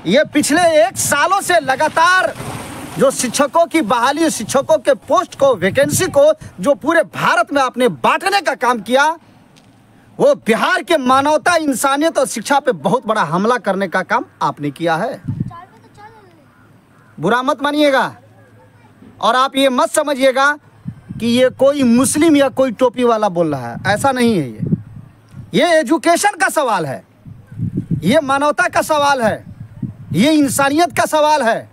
ये पिछले 1 सालों से लगातार जो शिक्षकों की बहाली, शिक्षकों के पोस्ट को, वैकेंसी को जो पूरे भारत में आपने बांटने का काम किया, वो बिहार के मानवता, इंसानियत और शिक्षा पे बहुत बड़ा हमला करने का काम आपने किया है। बुरा मत मानिएगा और आप ये मत समझिएगा कि ये कोई मुस्लिम या कोई टोपी वाला बोल रहा है, ऐसा नहीं है। ये एजुकेशन का सवाल है, ये मानवता का सवाल है, ये इंसानियत का सवाल है,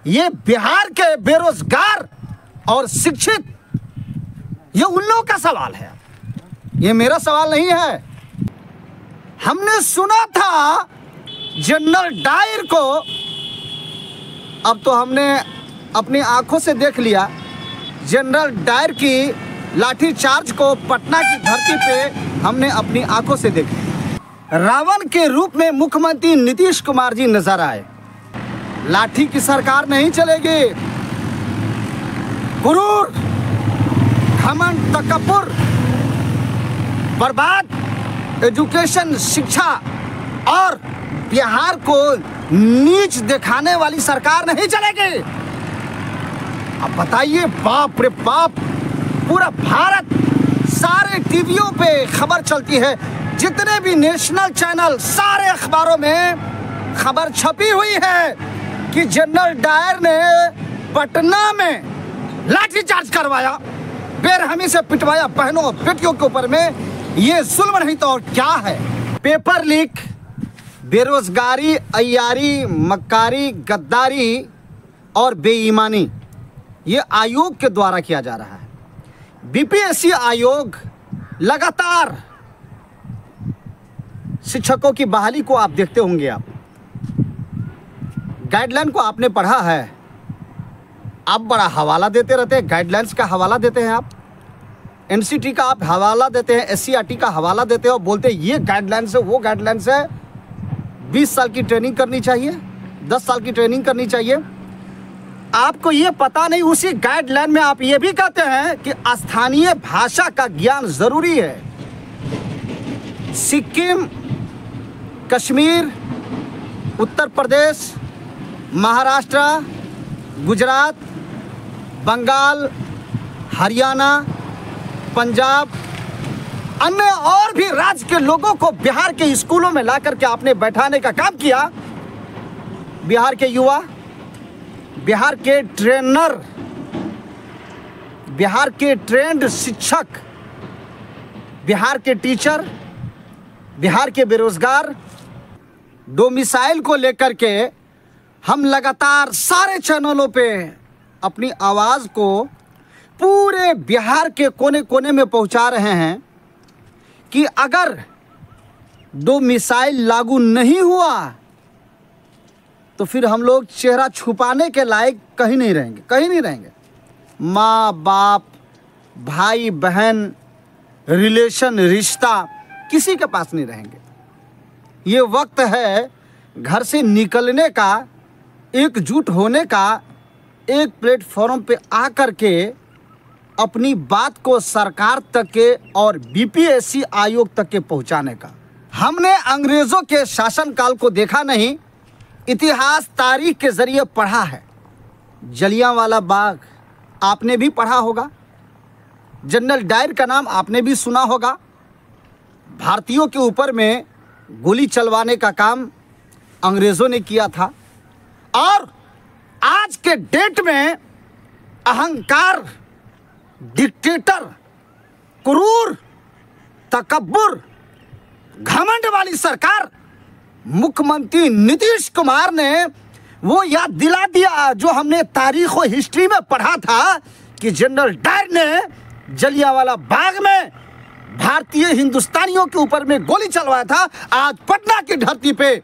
ये बिहार के बेरोजगार और शिक्षित, ये उन लोगों का सवाल है, ये मेरा सवाल नहीं है। हमने सुना था जनरल डायर को, अब तो हमने अपनी आंखों से देख लिया, जनरल डायर की लाठीचार्ज को पटना की धरती पे हमने अपनी आंखों से देखा। रावण के रूप में मुख्यमंत्री नीतीश कुमार जी नजर आए। लाठी की सरकार नहीं चलेगी। गुरूर, घमंड, तकब्बुर, बर्बाद एजुकेशन, शिक्षा और बिहार को नीच दिखाने वाली सरकार नहीं चलेगी। अब बताइए, बाप रे बाप, पूरा भारत, सारे टीवियों पे खबर चलती है, जितने भी नेशनल चैनल, सारे अखबारों में खबर छपी हुई है कि जनरल डायर ने पटना में लाठीचार्ज करवाया, बेरहमी से पिटवाया बहनों और बेटियों के ऊपर में। ये जुल्म नहीं तो और क्या है? पेपर लीक, बेरोजगारी, अय्यारी, मक्कारी, गद्दारी और बेईमानी ये आयोग के द्वारा किया जा रहा है। बीपीएससी आयोग लगातार शिक्षकों की बहाली को आप देखते होंगे, आप गाइडलाइन को आपने पढ़ा है, आप बड़ा हवाला देते रहते हैं, गाइडलाइंस का हवाला देते हैं, आप एनसीटी का आप हवाला देते हैं, एससीईआरटी का हवाला देते हैं और बोलते हैं ये गाइडलाइंस है, वो गाइडलाइंस है। 20 साल की ट्रेनिंग करनी चाहिए, 10 साल की ट्रेनिंग करनी चाहिए। आपको ये पता नहीं, उसी गाइडलाइन में आप ये भी कहते हैं कि स्थानीय भाषा का ज्ञान जरूरी है। सिक्किम, कश्मीर, उत्तर प्रदेश, महाराष्ट्र, गुजरात, बंगाल, हरियाणा, पंजाब, अन्य और भी राज्य के लोगों को बिहार के स्कूलों में लाकर के आपने बैठाने का काम किया। बिहार के युवा, बिहार के ट्रेनर, बिहार के ट्रेंड शिक्षक, बिहार के टीचर, बिहार के बेरोजगार, डोमिसाइल को लेकर के हम लगातार सारे चैनलों पे अपनी आवाज़ को पूरे बिहार के कोने कोने में पहुंचा रहे हैं कि अगर डोमिसाइल लागू नहीं हुआ तो फिर हम लोग चेहरा छुपाने के लायक कहीं नहीं रहेंगे, कहीं नहीं रहेंगे। माँ बाप, भाई बहन, रिलेशन, रिश्ता किसी के पास नहीं रहेंगे। ये वक्त है घर से निकलने का, एकजुट होने का, एक प्लेटफॉर्म पे आकर के अपनी बात को सरकार तक के और बीपीएससी आयोग तक के पहुंचाने का। हमने अंग्रेजों के शासनकाल को देखा नहीं, इतिहास, तारीख के जरिए पढ़ा है। जलियांवाला बाग आपने भी पढ़ा होगा, जनरल डायर का नाम आपने भी सुना होगा। भारतीयों के ऊपर में गोली चलवाने का काम अंग्रेजों ने किया था और आज के डेट में अहंकार, डिक्टेटर, क्रूर, तकब्बुर, घमंड वाली सरकार मुख्यमंत्री नीतीश कुमार ने वो याद दिला दिया जो हमने तारीख और हिस्ट्री में पढ़ा था कि जनरल डायर ने जलियांवाला बाग में भारतीय हिंदुस्तानियों के ऊपर में गोली चलवाया था। आज पटना की धरती पे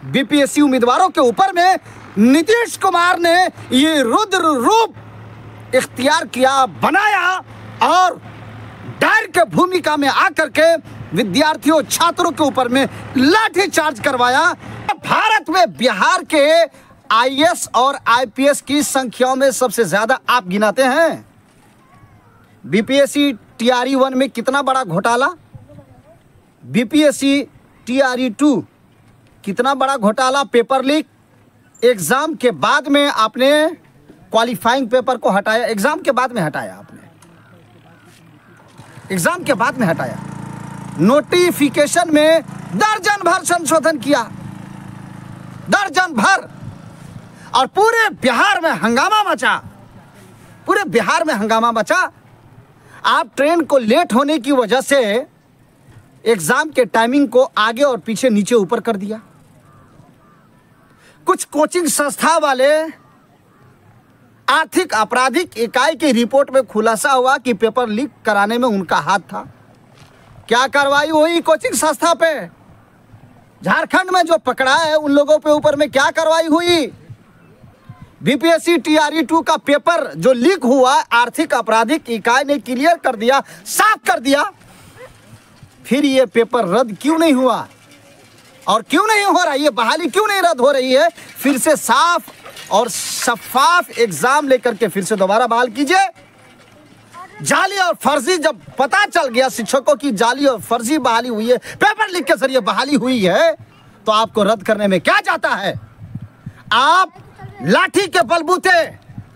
बीपीएससी उम्मीदवारों के ऊपर में नीतीश कुमार ने ये रुद्र रूप इख्तियार किया, बनाया और डायर के भूमिका में आकर के विद्यार्थियों, छात्रों के ऊपर में लाठीचार्ज करवाया। भारत में बिहार के आईएएस और आईपीएस की संख्याओं में सबसे ज्यादा आप गिनाते हैं। बीपीएससी टीआरई 1 में कितना बड़ा घोटाला, बीपीएससी टीआरई 2 कितना बड़ा घोटाला, पेपर लीक। एग्जाम के बाद में आपने क्वालिफाइंग पेपर को हटाया, एग्जाम के बाद में हटाया आपने, एग्जाम के बाद में हटाया। नोटिफिकेशन में दर्जन भर संशोधन किया, दर्जन भर, और पूरे बिहार में हंगामा मचा, पूरे बिहार में हंगामा मचा। आप ट्रेन को लेट होने की वजह से एग्जाम के टाइमिंग को आगे और पीछे, नीचे ऊपर कर दिया। कुछ कोचिंग संस्था वाले आर्थिक आपराधिक इकाई की रिपोर्ट में खुलासा हुआ कि पेपर लीक कराने में उनका हाथ था। क्या कार्रवाई हुई कोचिंग संस्था पे? झारखंड में जो पकड़ा है उन लोगों पे ऊपर में क्या कार्रवाई हुई? बीपीएससी टीआरई 2 का पेपर जो लीक हुआ, आर्थिक आपराधिक इकाई ने क्लियर कर दिया, साफ कर दिया। फिर ये पेपर रद्द क्यों नहीं हुआ और क्यों नहीं हो रहा, ये बहाली क्यों नहीं रद्द हो रही है? फिर से साफ और शफाफ एग्जाम लेकर के फिर से दोबारा बहाल कीजिए। जाली और फर्जी जब पता चल गया शिक्षकों की जाली और फर्जी बहाली हुई है, पेपर लीक के जरिए बहाली हुई है, तो आपको रद्द करने में क्या जाता है? आप लाठी के बलबूते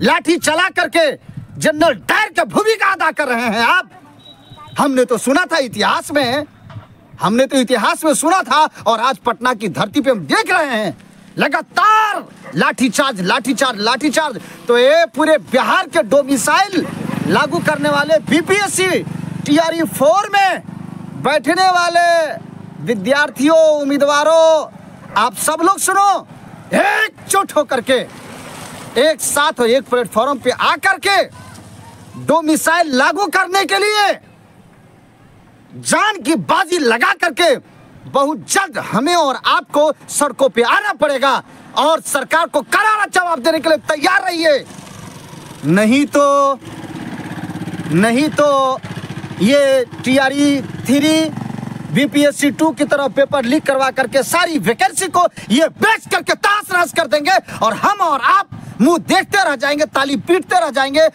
लाठी चला करके जनरल डायर की भूमिका अदा कर रहे हैं आप। हमने तो सुना था इतिहास में, हमने तो इतिहास में सुना था, और आज पटना की धरती पे हम देख रहे हैं लगातार लाठीचार्ज, लाठीचार्ज, लाठीचार्ज। तो ये पूरे बिहार के डोमिसाइल लागू करने वाले बीपीएससी टीआरई 4 में बैठने वाले विद्यार्थियों, उम्मीदवारों, आप सब लोग सुनो, एकजुट होकर के एक साथ और एक प्लेटफॉर्म पे आकर के डोमिसाइल लागू करने के लिए जान की बाजी लगा करके बहुत जल्द हमें और आपको सड़कों पे आना पड़ेगा और सरकार को करारा जवाब देने के लिए तैयार रहिए। नहीं तो ये टीआरई 3 बीपीएससी 2 की तरह पेपर लीक करवा करके सारी वैकेंसी को ये बेच करके तास नस कर देंगे और हम और आप मुंह देखते रह जाएंगे, ताली पीटते रह जाएंगे।